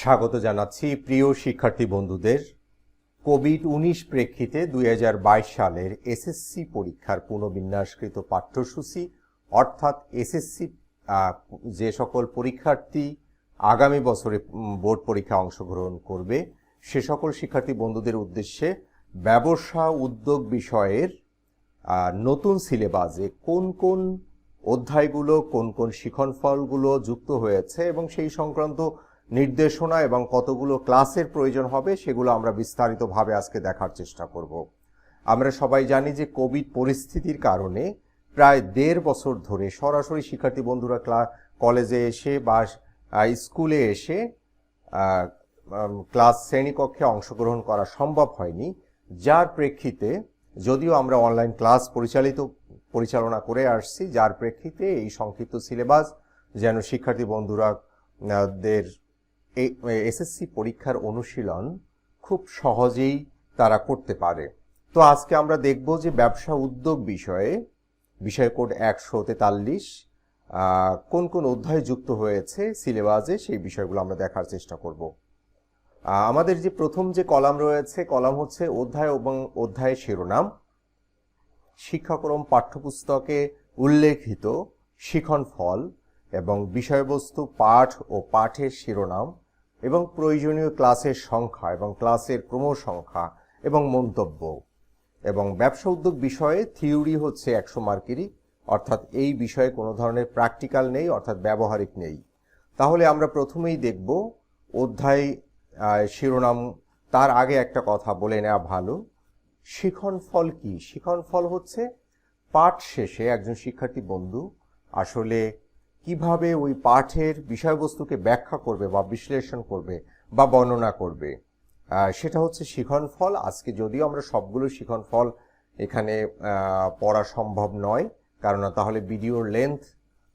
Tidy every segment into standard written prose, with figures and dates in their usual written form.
স্বাগত জানাচ্ছি প্রিয় শিক্ষার্থী বন্ধুদের। কোভিড-19 প্রেক্ষিতে 2022 সালের এসএসসি পরীক্ষার পুনর্বিন্যাসকৃত পাঠ্যসূচি অর্থাৎ এসএসসি যে সকল পরীক্ষার্থী আগামী বছরে বোর্ড পরীক্ষায় অংশগ্রহণ করবে সে সকল শিক্ষার্থী বন্ধুদের উদ্দেশ্যে ব্যবসা উদ্যোগ বিষয়ের নতুন সিলেবাসে কোন কোন অধ্যায়গুলো কোন কোন শিক্ষণফলগুলো যুক্ত হয়েছে এবং সেই সংক্রান্ত নির্দেশনা এবং কতগুলো ক্লাসের প্রয়োজন হবে সেগুলো আমরা বিস্তারিতভাবে আজকে দেখার চেষ্টা করব। আমরা সবাই জানি যে কোভিড পরিস্থিতির কারণে প্রায় 1.5 বছর ধরে সরাসরি শিক্ষার্থী বন্ধুরা কলেজে এসে বা স্কুলে এসে ক্লাস শ্রেণীকক্ষে অংশগ্রহণ করা সম্ভব হয়নি, যার প্রেক্ষিতে যদিও আমরা অনলাইন ক্লাস পরিচালনা করে আসছি, যার প্রেক্ষিতে এই সংক্ষিপ্ত সিলেবাস যেন শিক্ষার্থী বন্ধুরা দের এসএসসি পরীক্ষার অনুশীলন খুব সহজেই তারা করতে পারে। তো আজকে আমরা দেখব যে ব্যবসা উদ্যোগ বিষয় কোড 143 কোন কোন অধ্যায় যুক্ত হয়েছে সিলেবাসে সেই বিষয়গুলো আমরা দেখার চেষ্টা করব। আমাদের যে প্রথম যে কলাম রয়েছে, কলাম হচ্ছে অধ্যায় এবং অধ্যায়ের শিরোনাম, শিক্ষাক্রম পাঠ্যপুস্তকে উল্লেখিত শিক্ষণফল এবং বিষয়বস্তু পাঠ ও পাঠের শিরোনাম এবং প্রয়োজনীয় ক্লাসের সংখ্যা এবং ক্লাসের ক্রমসংখ্যা এবং মন্তব্য। এবং ব্যবসা উদ্যোগ বিষয়ে থিওরি হচ্ছে 100 মার্কেরই, অর্থাৎ এই বিষয়ে কোনো ধরনের প্র্যাকটিক্যাল নেই, অর্থাৎ ব্যবহারিক নেই। তাহলে আমরা প্রথমেই দেখব অধ্যায় শিরোনাম। তার আগে একটা কথা বলে নেওয়া ভালো, শিক্ষণফল কি? শিক্ষণফল হচ্ছে পাঠ শেষে একজন শিক্ষার্থী বন্ধু আসলে কিভাবে ওই পাঠের বিষয়বস্তুকে ব্যাখ্যা করবে বা বিশ্লেষণ করবে বা বর্ণনা করবে, সেটা হচ্ছে শিক্ষণফল। আজকে যদিও আমরা সবগুলো শিক্ষণফল এখানে পড়া সম্ভব নয়, কারণ তাহলে ভিডিওর লেন্থ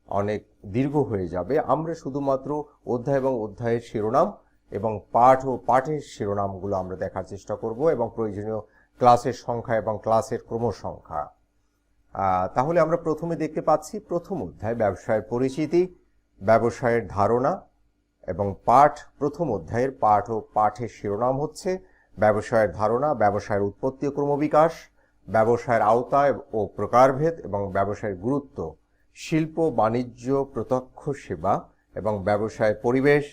অনেক দীর্ঘ হয়ে যাবে। আমরা শুধুমাত্র অধ্যায় এবং অধ্যায়ের শিরোনাম এবং পাঠ ও পাঠের শিরোনামগুলো আমরা দেখার চেষ্টা করব এবং প্রয়োজনীয় ক্লাসের সংখ্যা এবং ক্লাসের ক্রমসংখ্যা। তাহলে আমরা প্রথমে দেখতে পাচ্ছি প্রথম অধ্যায় ব্যবসায়ের পরিচিতি, ব্যবসায়ের ধারণা এবং পাঠ। প্রথম অধ্যায়ের পাঠ ও পাঠের শিরোনাম হচ্ছে ব্যবসায়ের ধারণা, ব্যবসায়ের উৎপত্তি ও ক্রমবিকাশ, ব্যবসায়ের আওতায় ও প্রকারভেদ এবং ব্যবসায়ের গুরুত্ব, শিল্প বাণিজ্য প্রত্যক্ষ সেবা এবং ব্যবসায়ের পরিবেশ,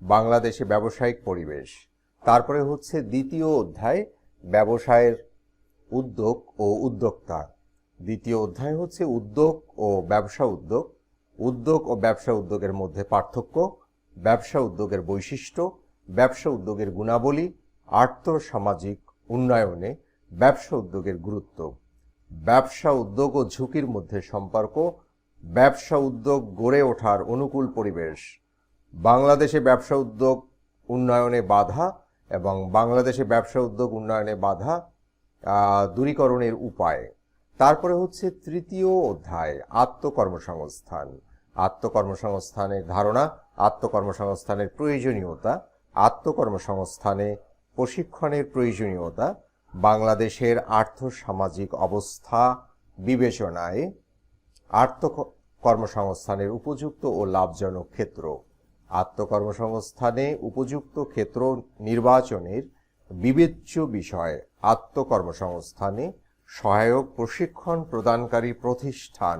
বাংলাদেশে ব্যবসায়িক পরিবেশ। তারপরে হচ্ছে দ্বিতীয় অধ্যায় ব্যবসায়ের উদ্যোগ ও উদ্যোক্তা। দ্বিতীয় অধ্যায় হচ্ছে উদ্যোগ ও ব্যবসা উদ্যোগ, উদ্যোগ ও ব্যবসা উদ্যোগের মধ্যে পার্থক্য, ব্যবসা উদ্যোগের বৈশিষ্ট্য, ব্যবসা উদ্যোগের গুণাবলী, আর্থসামাজিক উন্নয়নে ব্যবসা উদ্যোগের গুরুত্ব, ব্যবসা উদ্যোগ ও ঝুঁকির মধ্যে সম্পর্ক, ব্যবসা উদ্যোগ গড়ে ওঠার অনুকূল পরিবেশ, বাংলাদেশে ব্যবসা উদ্যোগ উন্নয়নে বাধা এবং বাংলাদেশে ব্যবসা উদ্যোগ উন্নয়নে বাধা দূরীকরণের উপায়। তারপরে হচ্ছে তৃতীয় অধ্যায় আত্মকর্মসংস্থান, আত্মকর্মসংস্থানের ধারণা, আত্মকর্মসংস্থানের প্রয়োজনীয়তা, আত্মকর্মসংস্থানে প্রশিক্ষণের প্রয়োজনীয়তা, বাংলাদেশের আর্থসামাজিক অবস্থা বিবেচনায় আত্মকর্মসংস্থানের উপযুক্ত ও লাভজনক ক্ষেত্র, আত্মকর্মসংস্থানে উপযুক্ত ক্ষেত্র নির্বাচনের বিবেচ্য বিষয়, আত্মকর্মসংস্থানে সহায়ক প্রশিক্ষণ প্রদানকারী প্রতিষ্ঠান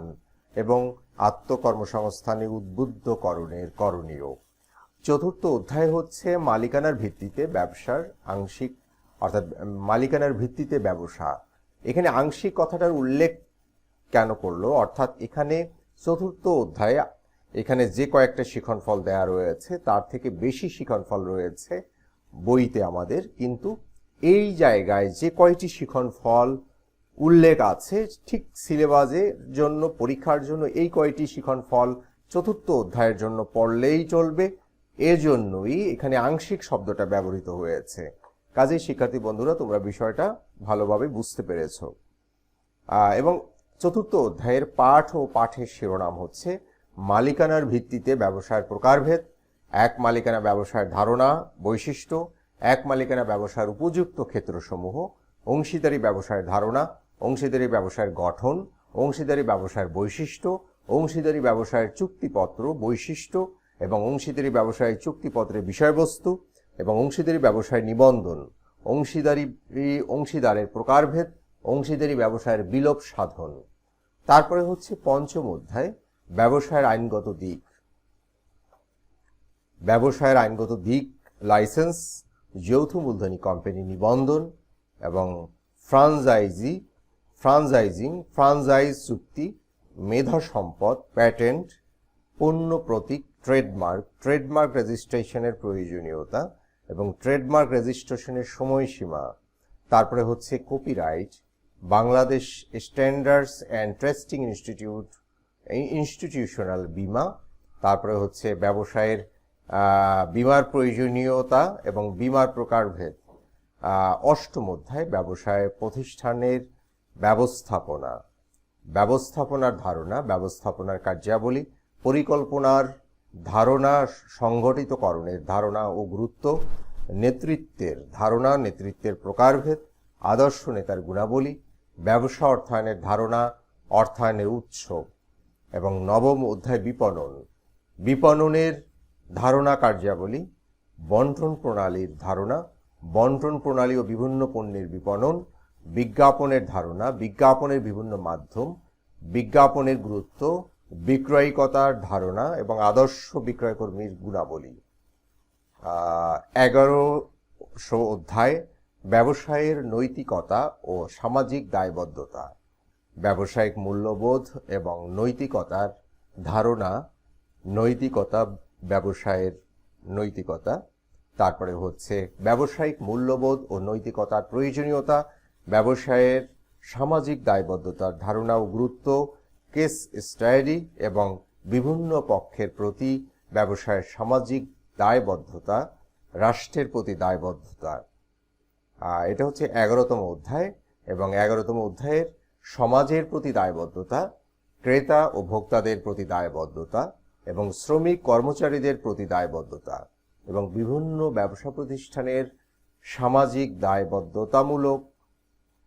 এবং আত্মকর্মসংস্থানে উদ্বুদ্ধকরণের করণীয়। চতুর্থ অধ্যায় হচ্ছে মালিকানার ভিত্তিতে ব্যবসার আংশিক, অর্থাৎ মালিকানার ভিত্তিতে ব্যবসা। এখানে আংশিক কথাটার উল্লেখ কেন করলো? অর্থাৎ এখানে চতুর্থ অধ্যায়ে এখানে যে কয়েকটা শিক্ষণফল দেয়া রয়েছে তার থেকে বেশি শিক্ষণফল রয়েছে বইতে আমাদের, কিন্তু এই জায়গায় যে কয়টি শিক্ষণফল উল্লেখ আছে ঠিক সিলেবাসের জন্য, পরীক্ষার জন্য এই কয়টি শিক্ষণফল চতুর্থ অধ্যায়ের জন্য পড়লেই চলবে। এজন্যই এখানে আংশিক শব্দটা ব্যবহৃত হয়েছে। কাজেই শিক্ষার্থী বন্ধুরা তোমরা বিষয়টা ভালোভাবে বুঝতে পেরেছ। এবং চতুর্থ অধ্যায়ের পাঠ ও পাঠের শিরোনাম হচ্ছে মালিকানার ভিত্তিতে ব্যবসায়ের প্রকারভেদ, এক মালিকানা ব্যবসায়ের ধারণা বৈশিষ্ট্য, এক মালিকানা ব্যবসায়ের উপযুক্ত ক্ষেত্রসমূহ, অংশীদারি ব্যবসায়ের ধারণা, অংশীদারি ব্যবসায়ের গঠন, অংশীদারি ব্যবসায়ের বৈশিষ্ট্য, অংশীদারি ব্যবসায়ের চুক্তিপত্র বৈশিষ্ট্য এবং অংশীদারি ব্যবসায় চুক্তিপত্রের বিষয়বস্তু এবং অংশীদারি ব্যবসায় নিবন্ধন, অংশীদারের প্রকারভেদ, অংশীদারি ব্যবসায়ের বিলোপ সাধন। তারপরে হচ্ছে পঞ্চম অধ্যায় ব্যবসায়ের আইনগত দিক। ব্যবসায়ের আইনগত দিক, লাইসেন্স, যৌথ মূলধনী কোম্পানি নিবন্ধন এবং ফ্রাঞ্চাইজ চুক্তি, মেধা সম্পদ, প্যাটেন্ট, পণ্য প্রতীক, ট্রেডমার্ক রেজিস্ট্রেশনের প্রয়োজনীয়তা এবং ট্রেডমার্ক রেজিস্ট্রেশনের সময়সীমা। তারপরে হচ্ছে copyright, Bangladesh standards and testing institutional বীমা। তারপরে হচ্ছে ব্যবসায়ের বীমার প্রয়োজনীয়তা এবং বীমার প্রকারভেদ। অষ্টম অধ্যায় ব্যবসায় প্রতিষ্ঠানের ব্যবস্থাপনার ধারণা, ব্যবস্থাপনার কার্যাবলী, পরিকল্পনার ধারণা, সংগঠিতকরণের ধারণা ও গুরুত্ব, নেতৃত্বের ধারণা, নেতৃত্বের প্রকারভেদ, আদর্শ নেতার গুণাবলী, ব্যবসা অর্থায়নের ধারণা, অর্থায়নের উৎস। এবং নবম অধ্যায় বিপণনের ধারণা, কার্যাবলী, বন্টন প্রণালীর ধারণা, বন্টন প্রণালী ও বিভিন্ন পণ্যের বিপণন, বিজ্ঞাপনের ধারণা, বিজ্ঞাপনের বিভিন্ন মাধ্যম, বিজ্ঞাপনের গুরুত্ব, বিক্রয়িকতার ধারণা এবং আদর্শ বিক্রয়কর্মীর গুণাবলী। 11শো অধ্যায় ব্যবসায়ের নৈতিকতা ও সামাজিক দায়বদ্ধতা, ব্যবসায়িক মূল্যবোধ এবং নৈতিকতার ধারণা, নৈতিকতা, ব্যবসায়ের নৈতিকতা। তারপরে হচ্ছে ব্যবসায়িক মূল্যবোধ ও নৈতিকতার প্রয়োজনীয়তা, ব্যবসায়ের সামাজিক দায়বদ্ধতার ধারণা ও গুরুত্ব, কেস স্টাডি এবং বিভিন্ন পক্ষের প্রতি ব্যবসায়ের সামাজিক দায়বদ্ধতা, রাষ্ট্রের প্রতি দায়বদ্ধতা। এটা হচ্ছে 11তম অধ্যায় এবং 11তম অধ্যায়ের সমাজের প্রতি দায়বদ্ধতা, ক্রেতা ও ভোক্তাদের প্রতি দায়বদ্ধতা এবং শ্রমিক কর্মচারীদের প্রতি দায়বদ্ধতা এবং বিভিন্ন ব্যবসা প্রতিষ্ঠানের সামাজিক দায়বদ্ধতামূলক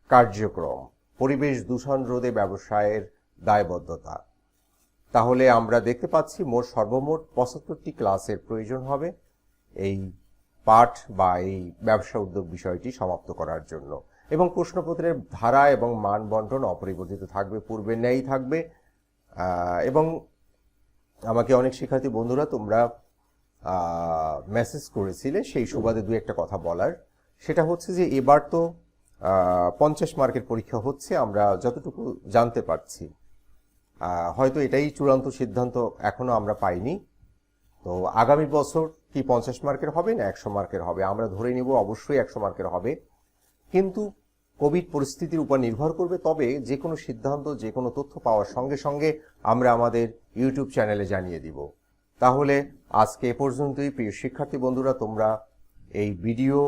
কার্যক্রম, পরিবেশ দূষণ রোধে ব্যবসায়ের দায়বদ্ধতা। তাহলে আমরা দেখতে পাচ্ছি সর্বমোট 75টি ক্লাসের প্রয়োজন হবে এই পাঠ বা এই ব্যবসা উদ্যোগ বিষয়টি সমাপ্ত করার জন্য। এবং প্রশ্নপত্রের ধারা এবং মান বন্টন অপরিবর্তিত থাকবে, পূর্বের ন্যায়ই থাকবে। এবং আমাকে অনেক শিক্ষার্থী বন্ধুরা তোমরা মেসেজ করেছিলে, সেই সুবাদে দু একটা কথা বলার। সেটা হচ্ছে যে এবার তো 50 মার্কের পরীক্ষা হচ্ছে, আমরা যতটুকু জানতে পারছি। হয়তো এটাই চূড়ান্ত সিদ্ধান্ত এখনো আমরা পাইনি। তো আগামী বছর কি 50 মার্কের হবে না 100 মার্কের হবে, আমরা ধরে নিব অবশ্যই 100 মার্কের হবে। কিন্তু কোভিড পরিস্থিতির উপর নির্ভর করবে। তবে যে কোনো সিদ্ধান্ত, যে কোনো তথ্য পাওয়ার সঙ্গে সঙ্গে আমরা আমাদের ইউটিউব চ্যানেলে জানিয়ে দিব। তাহলে আজকে এ পর্যন্তই। প্রিয় শিক্ষার্থী বন্ধুরা, তোমরা এই ভিডিও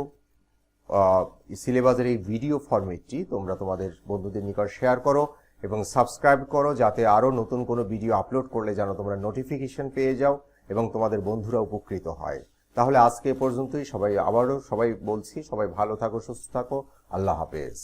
সিলেবাসের এই ভিডিও ফরম্যাটটি তোমরা তোমাদের বন্ধুদের নিকট শেয়ার করো এবং সাবস্ক্রাইব করো, যাতে আরও নতুন কোনো ভিডিও আপলোড করলে যেন তোমরা নোটিফিকেশন পেয়ে যাও এবং তোমাদের বন্ধুরা উপকৃত হয়। তাহলে আজকে এ পর্যন্তই। সবাই বলছি, সবাই ভালো থাকো, সুস্থ থাকো। আল্লাহ হাফেজ।